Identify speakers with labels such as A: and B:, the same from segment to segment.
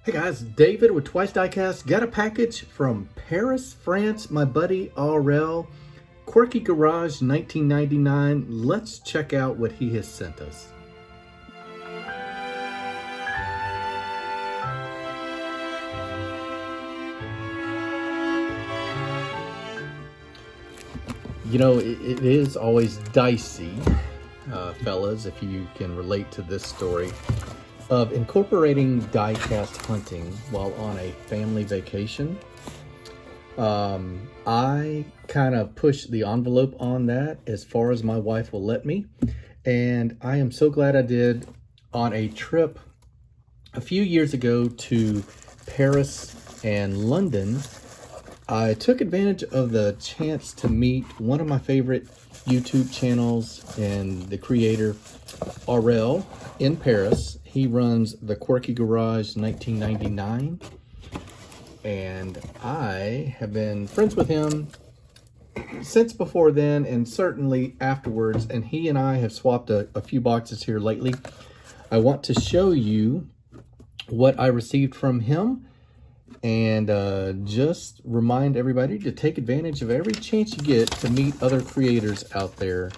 A: Hey guys, David with Twice Diecast. Got a package from Paris, France. My buddy Aurele, Quirky Garage 1999. Let's check out what he has sent us. You know, it is always dicey, fellas, if you can relate to this story, of incorporating diecast hunting while on a family vacation. I kind of push the envelope on that as far as my wife will let me, and I am so glad I did. On a trip a few years ago to Paris and London, I took advantage of the chance to meet one of my favorite YouTube channels and the creator, Aurele, in Paris. He runs the Quirky Garage 1999, and I have been friends with him since before then and certainly afterwards, and he and I have swapped a few boxes here lately. I want to show you what I received from him and just remind everybody to take advantage of every chance you get to meet other creators out there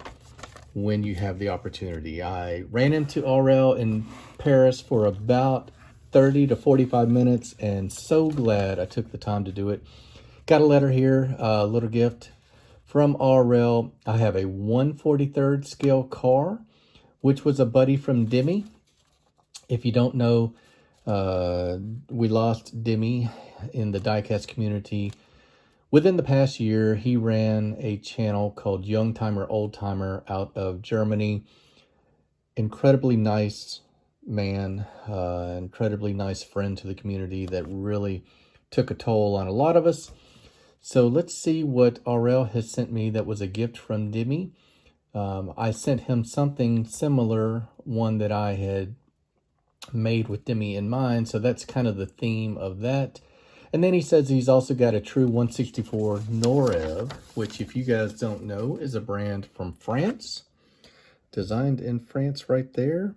A: when you have the opportunity. I ran into Aurele in Paris for about 30 to 45 minutes and so glad I took the time to do it. Got a letter here, a little gift from Aurele. I have a 1/43rd scale car, which was a buddy from Demi. If you don't know, we lost Demi in the diecast community. Within the past year, he ran a channel called Young Timer, Old Timer out of Germany. Incredibly nice man, incredibly nice friend to the community that really took a toll on a lot of us. So let's see what Aurele has sent me that was a gift from Demi. I sent him something similar, one that I had made with Demi in mind, so that's kind of the theme of that. And then he says he's also got a true 164 Norev, which, if you guys don't know, is a brand from France, designed in France right there.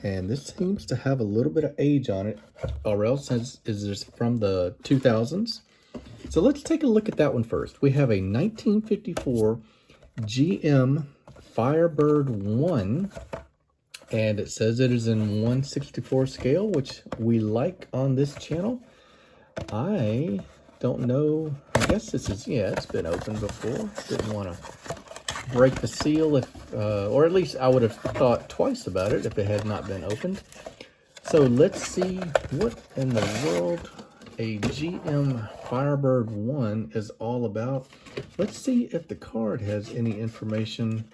A: And this seems to have a little bit of age on it. Aurele says is this from the 2000s. So let's take a look at that one first. We have a 1954 GM Firebird I, and it says it is in 1/64 scale, which we like on this channel. I don't know. I guess this is, yeah, it's been opened before. Didn't want to break the seal, if, or at least I would have thought twice about it if it had not been opened. So let's see what in the world a GM Firebird I is all about. Let's see if the card has any information.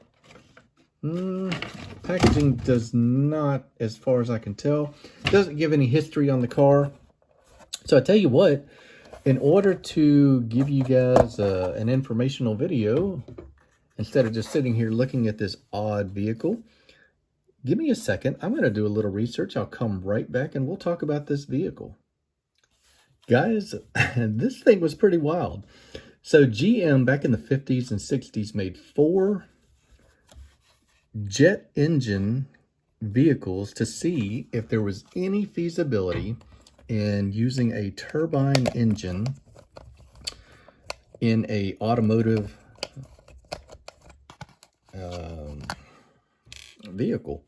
A: Packaging does not, as far as I can tell. Doesn't give any history on the car. So I tell you what, in order to give you guys an informational video, instead of just sitting here looking at this odd vehicle, give me a second. I'm going to do a little research. I'll come right back and we'll talk about this vehicle. Guys, this thing was pretty wild. So GM back in the 50s and 60s made 4 jet engine vehicles to see if there was any feasibility in using a turbine engine in a automotive vehicle.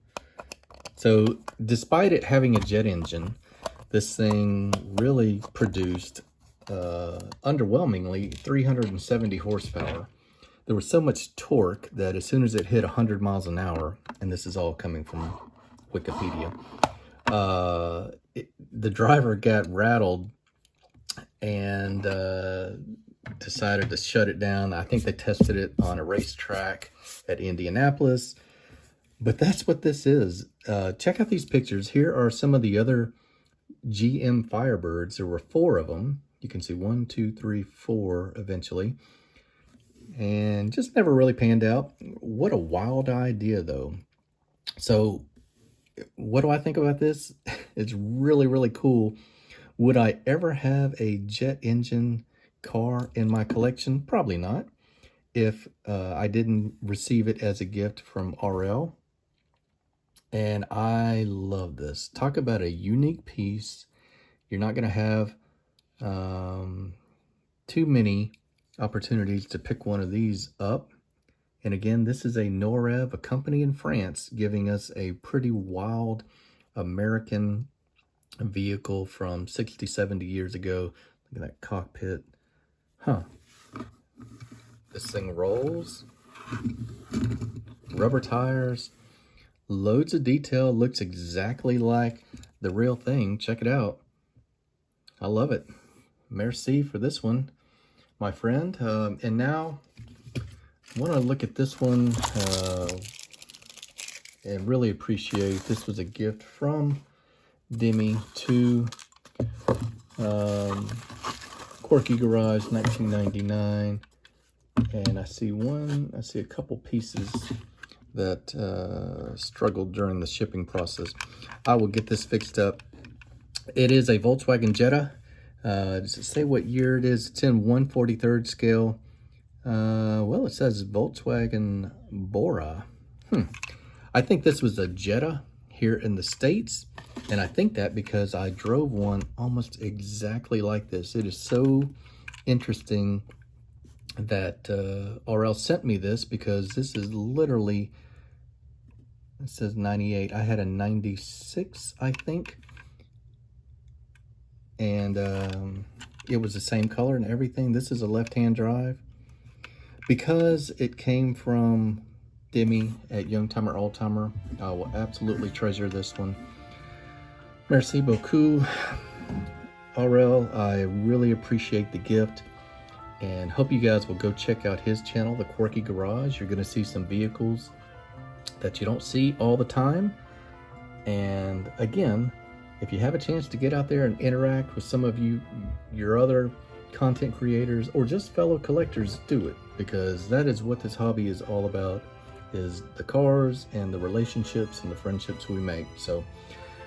A: So despite it having a jet engine, this thing really produced underwhelmingly 370 horsepower. There was so much torque that as soon as it hit 100 miles an hour, and this is all coming from Wikipedia, the driver got rattled and decided to shut it down. I think they tested it on a racetrack at Indianapolis. But that's what this is. Check out these pictures. Here are some of the other GM Firebirds. There were 4 of them. You can see 1, 2, 3, 4 eventually. And just never really panned out. What a wild idea, though. So what do I think about this? It's really, really cool. Would I ever have a jet engine car in my collection? Probably not. If I didn't receive it as a gift from Aurele. And I love this. Talk about a unique piece. You're not going to have too many opportunities to pick one of these up. And again, this is a Norev, a company in France, giving us a pretty wild American vehicle from 60, 70 years ago. Look at that cockpit. Huh. This thing rolls. Rubber tires. Loads of detail. Looks exactly like the real thing. Check it out. I love it. Merci for this one, my friend. And now I want to look at this one and really appreciate this was a gift from Demi to Quirky Garage, 1999. And I see a couple pieces that struggled during the shipping process. I will get this fixed up. It is a Volkswagen Jetta. Does it say what year it is? It's in 1/43rd scale. Well, it says Volkswagen Bora. I think this was a Jetta here in the States. And I think that because I drove one almost exactly like this. It is so interesting that Aurele sent me this, because this is literally, it says 98. I had a 96, I think. And it was the same color and everything. This is a left-hand drive. Because it came from Demi at Youngtimer Oldtimer, I will absolutely treasure this one. Merci beaucoup, Aurele. I really appreciate the gift, and hope you guys will go check out his channel, The Quirky Garage. You're going to see some vehicles that you don't see all the time. And again, if you have a chance to get out there and interact with some of your other content creators or just fellow collectors, do it, because that is what this hobby is all about, is the cars and the relationships and the friendships we make. So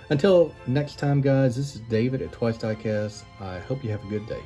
A: until next time, guys, this is David at Diecast. I hope you have a good day.